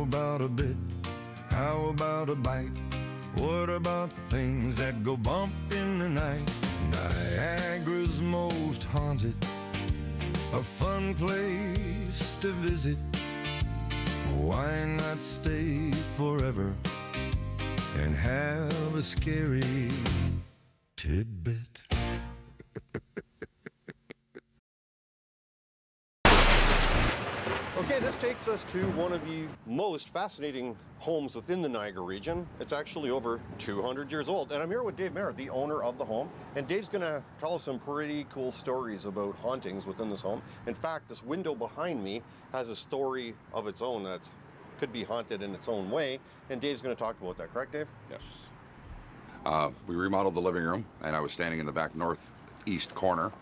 about a bit? How about a bite? What about things that go bump in the night? Niagara's most haunted, a fun place to visit. Why not stay forever and have a scary tidbit? Okay, this takes us to one of the most fascinating homes within the Niagara region. It's actually over 200 years old. And I'm here with Dave Merritt, the owner of the home. And Dave's gonna tell us some pretty cool stories about hauntings within this home. In fact, this window behind me has a story of its own that could be haunted in its own way. And Dave's gonna talk about that, correct, Dave? Yes. We remodeled the living room, and I was standing in the back northeast corner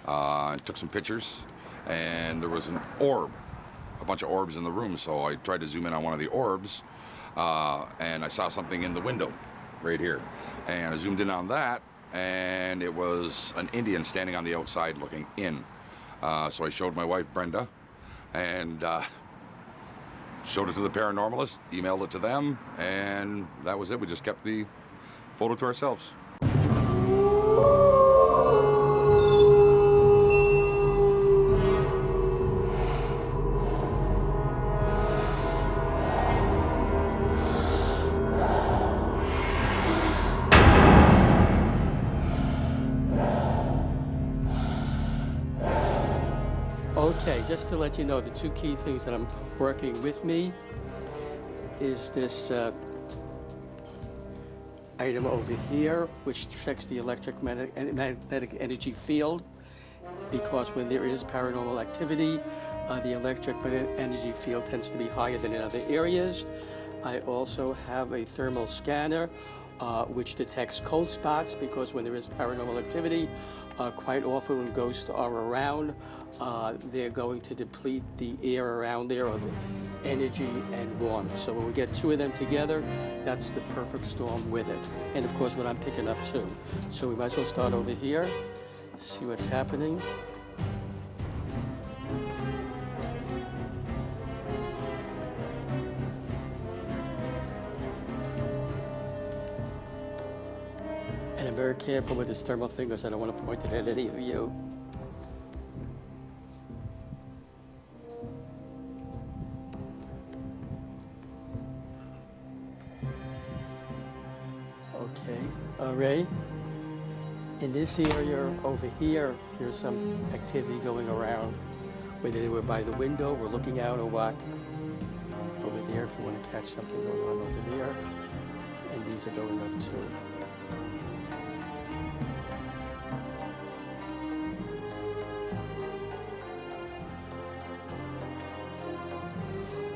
and took some pictures, and there was an orb, a bunch of orbs in the room, so I tried to zoom in on one of the orbs, and I saw something in the window right here. And I zoomed in on that, and it was an Indian standing on the outside looking in. So I showed my wife, Brenda, and showed it to the paranormalist, emailed it to them, and that was it. We just kept the photo to ourselves. Okay, just to let you know, the two key things that I'm working with me is this item over here, which checks the electromagnetic energy field, because when there is paranormal activity, the electromagnetic energy field tends to be higher than in other areas. I also have a thermal scanner, which detects cold spots, because when there is paranormal activity, quite often when ghosts are around, they're going to deplete the air around there of energy and warmth. So when we get two of them together, that's the perfect storm with it. And of course what I'm picking up too. So we might as well start over here, see what's happening. And I'm very careful with this thermal thing because I don't want to point it at any of you. Okay, Ray, in this area over here, there's some activity going around, whether they were by the window or looking out or what. Over there, if you want to catch something going on over there, and these are going up too.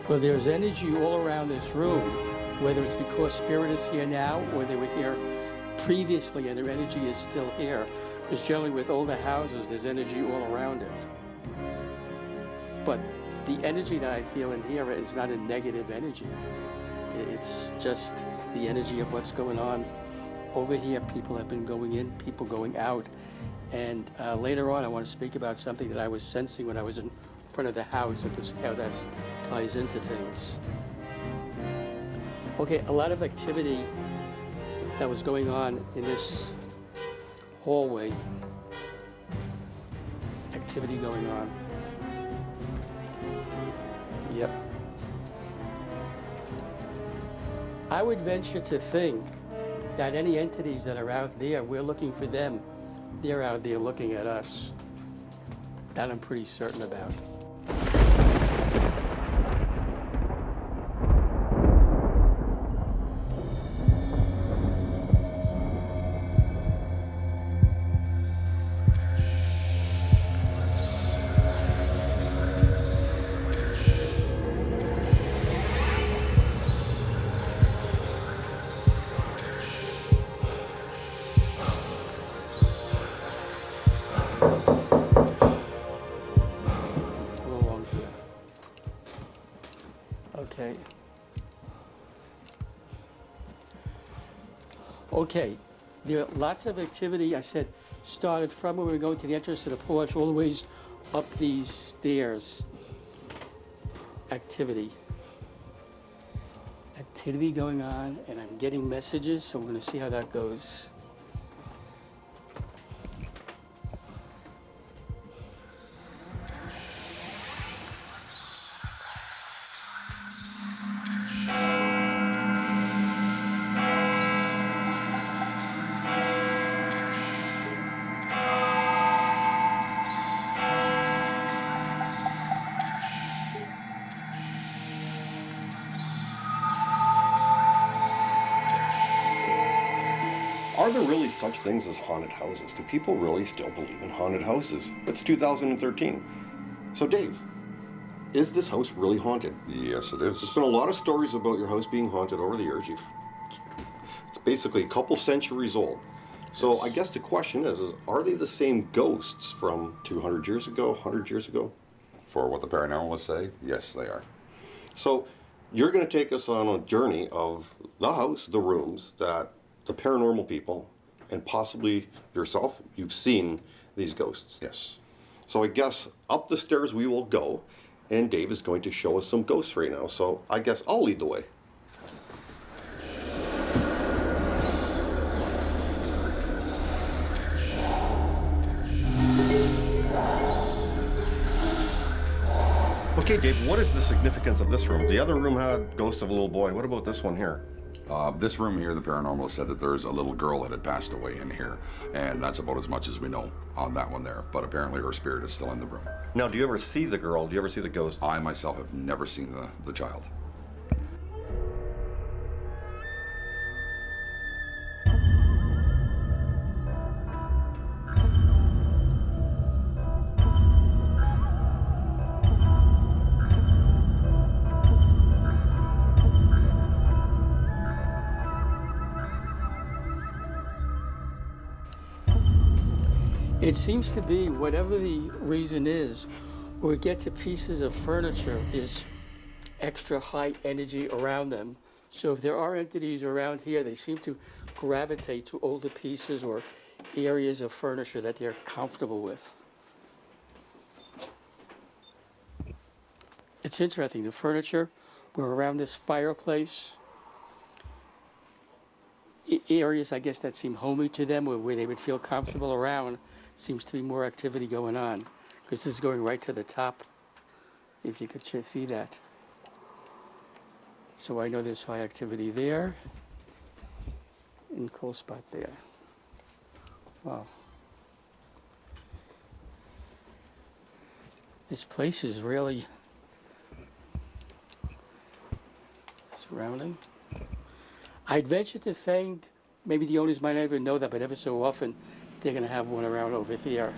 Well, there's energy all around this room, whether it's because Spirit is here now or they were here previously and their energy is still here. Because generally with older houses, there's energy all around it. But the energy that I feel in here is not a negative energy. It's just the energy of what's going on over here. People have been going in, people going out. And later on, I want to speak about something that I was sensing when I was in front of the house and to see how that ties into things. Okay, a lot of activity that was going on in this hallway. Activity going on. Yep. I would venture to think that any entities that are out there, we're looking for them. They're out there looking at us. That I'm pretty certain about. Okay, there are lots of activity, I said, started from when we were going to the entrance to the porch all the ways up these stairs. Activity. activity going on, and I'm getting messages, so we're going to see how that goes. Are there really such things as haunted houses? Do people really still believe in haunted houses? It's 2013. So Dave, is this house really haunted? Yes, it is. There's been a lot of stories about your house being haunted over the years. It's basically a couple centuries old. So I guess the question is are they the same ghosts from 200 years ago, 100 years ago? For what the paranormalists say, yes, they are. So you're going to take us on a journey of the house, the rooms that the paranormal people, and possibly yourself, you've seen these ghosts. Yes. So I guess up the stairs we will go, and Dave is going to show us some ghosts right now. So I guess I'll lead the way. Okay, Dave, what is the significance of this room? The other room had ghost of a little boy. What about this one here? This room here, the paranormalist said that there's a little girl that had passed away in here, and that's about as much as we know on that one there. But apparently her spirit is still in the room. Now, do you ever see the girl? Do you ever see the ghost? I myself have never seen the child. It seems to be, whatever the reason is, where we get to pieces of furniture is extra high energy around them. So if there are entities around here, they seem to gravitate to older pieces or areas of furniture that they're comfortable with. It's interesting, the furniture, we're around this fireplace. Areas, I guess, that seem homey to them, where they would feel comfortable around, seems to be more activity going on. Because this is going right to the top, if you could see that. So I know there's high activity there, and cold spot there. Wow. This place is really surrounding. I'd venture to think, maybe the owners might not even know that, but ever so often they're going to have one around over here.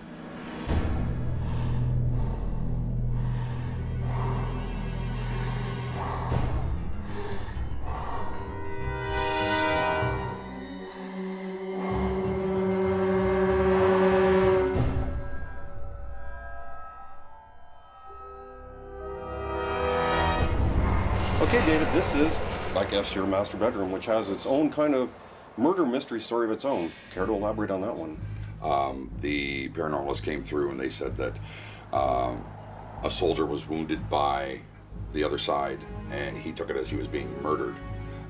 Okay, David, this is, I guess, your master bedroom, which has its own kind of murder mystery story of its own. Care to elaborate on that one? The paranormalists came through and they said that a soldier was wounded by the other side, and he took it as he was being murdered,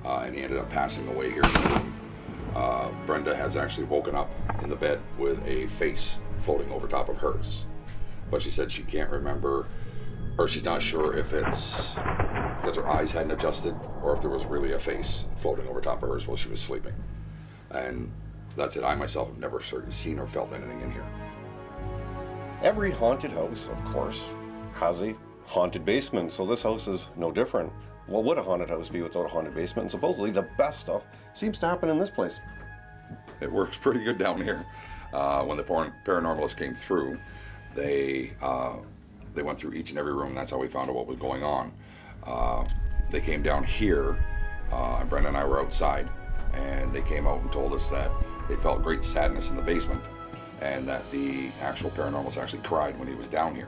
and he ended up passing away here in the room. Brenda has actually woken up in the bed with a face floating over top of hers, but she said she can't remember, or she's not sure if it's because her eyes hadn't adjusted or if there was really a face floating over top of hers while she was sleeping. And that's it. I myself have never seen or felt anything in here. Every haunted house, of course, has a haunted basement, so this house is no different. What would a haunted house be without a haunted basement? And supposedly the best stuff seems to happen in this place. It works pretty good down here. When the paranormalists came through, they went through each and every room. That's how we found out what was going on. They came down here, and Brenda and I were outside, and they came out and told us that they felt great sadness in the basement, and that the actual paranormalists actually cried when he was down here.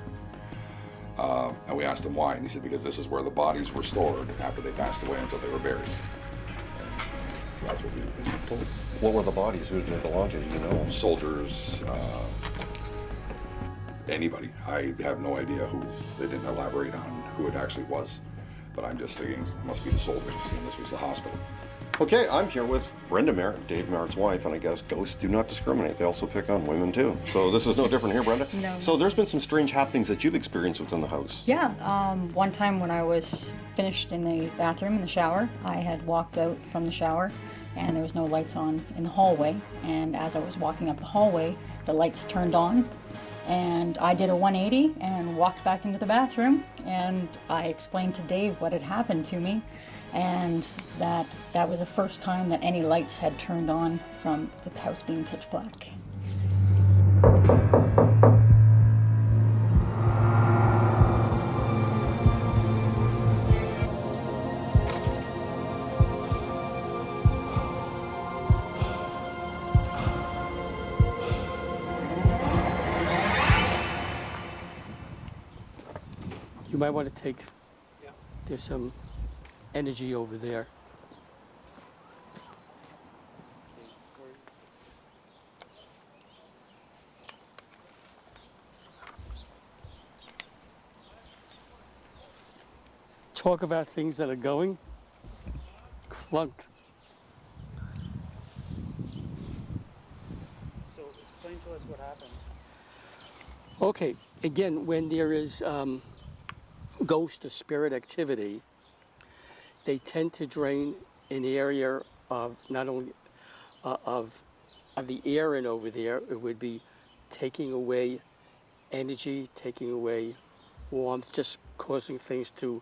And we asked him why, and he said because this is where the bodies were stored after they passed away until they were buried. And that's what we were told. What were the bodies? Who did they belong to? Do you know? Soldiers, anybody. I have no idea who. They didn't elaborate on who it actually was. but I'm just thinking it must be the soldiers, seeing this was the hospital. Okay, I'm here with Brenda Merritt, Dave Merritt's wife, and I guess ghosts do not discriminate. They also pick on women too. So this is no different here, Brenda. No. So there's been some strange happenings that you've experienced within the house. Yeah, one time when I was finished in the bathroom, in the shower, I had walked out from the shower and there was no lights on in the hallway. And as I was walking up the hallway, the lights turned on and I did a 180 and walked back into the bathroom, and I explained to Dave what had happened to me, and that was the first time that any lights had turned on from the house being pitch black. You might want to take, there's some energy over there. Talk about things that are going, clunked. So explain to us what happened. Okay, again, when there is ghost or spirit activity, they tend to drain an area of not only of the air in over there. It would be taking away energy, taking away warmth, just causing things to,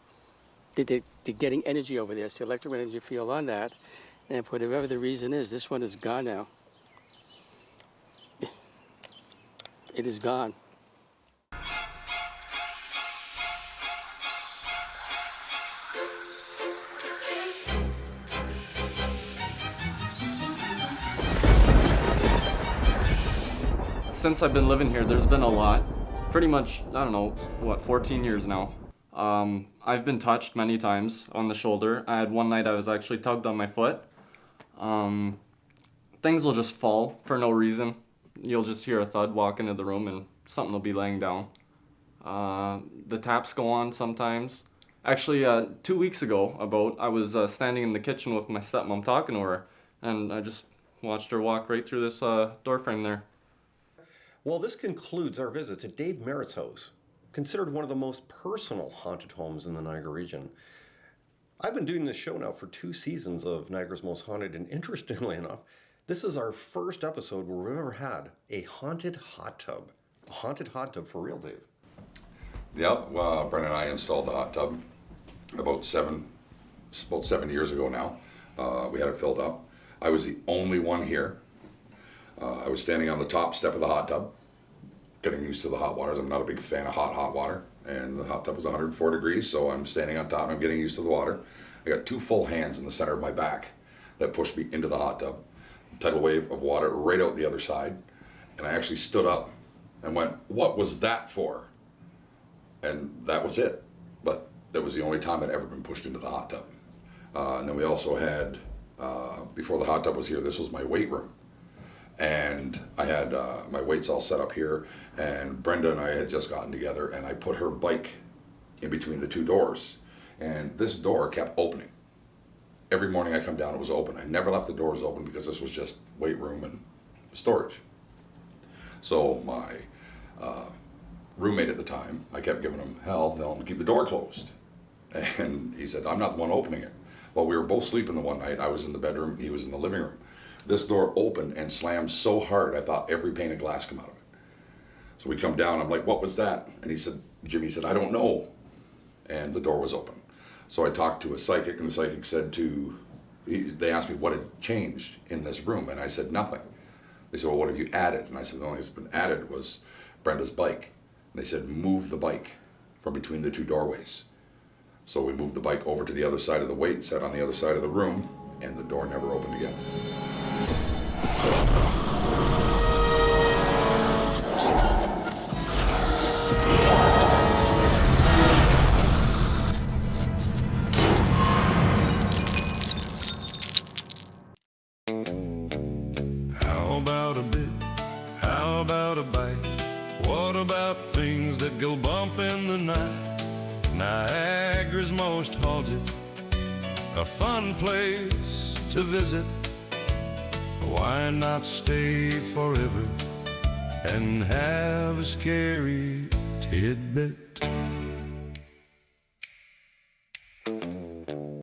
they're getting energy over there. So electric energy field on that, and for whatever the reason is, this one is gone now. It is gone. Since I've been living here, there's been a lot. Pretty much, I don't know, 14 years now. I've been touched many times on the shoulder. I had one night I was actually tugged on my foot. Things will just fall for no reason. You'll just hear a thud walk into the room and something will be laying down. The taps go on sometimes. Actually, 2 weeks ago, I was standing in the kitchen with my stepmom talking to her, and I just watched her walk right through this door frame there. Well, this concludes our visit to Dave Merritt's house, considered one of the most personal haunted homes in the Niagara region. I've been doing this show now for 2 seasons of Niagara's Most Haunted, and interestingly enough, this is our first episode where we've ever had a haunted hot tub. A haunted hot tub for real, Dave. Yep, well, Brenda and I installed the hot tub about 7 years ago now. We had it filled up. I was the only one here. I was standing on the top step of the hot tub, getting used to the hot waters. I'm not a big fan of hot water, and the hot tub was 104 degrees, so I'm standing on top and I'm getting used to the water. I got 2 full hands in the center of my back that pushed me into the hot tub. Tidal wave of water right out the other side, and I actually stood up and went, "What was that for?" And that was it. But that was the only time I'd ever been pushed into the hot tub. And then we also had, before the hot tub was here, this was my weight room. And I had my weights all set up here, and Brenda and I had just gotten together, and I put her bike in between the 2 doors, and this door kept opening. Every morning I come down, it was open. I never left the doors open because this was just weight room and storage. So my roommate at the time, I kept giving him hell, telling him to keep the door closed. And he said, "I'm not the one opening it." Well, we were both sleeping the one night. I was in the bedroom, he was in the living room. This door opened and slammed so hard, I thought every pane of glass come out of it. So we come down, I'm like, "What was that?" And he said, Jimmy said, "I don't know." And the door was open. So I talked to a psychic, and the psychic said they asked me what had changed in this room, and I said, "Nothing." They said, "Well, what have you added?" And I said, "The only thing that's been added was Brenda's bike." And they said, "Move the bike from between the 2 doorways." So we moved the bike over to the other side of the weight, sat on the other side of the room, and the door never opened again. How about a bit? How about a bite? What about things that go bump in the night? Niagara Niagara's most haunted, a fun place to visit. Why not stay forever and have a scary tidbit?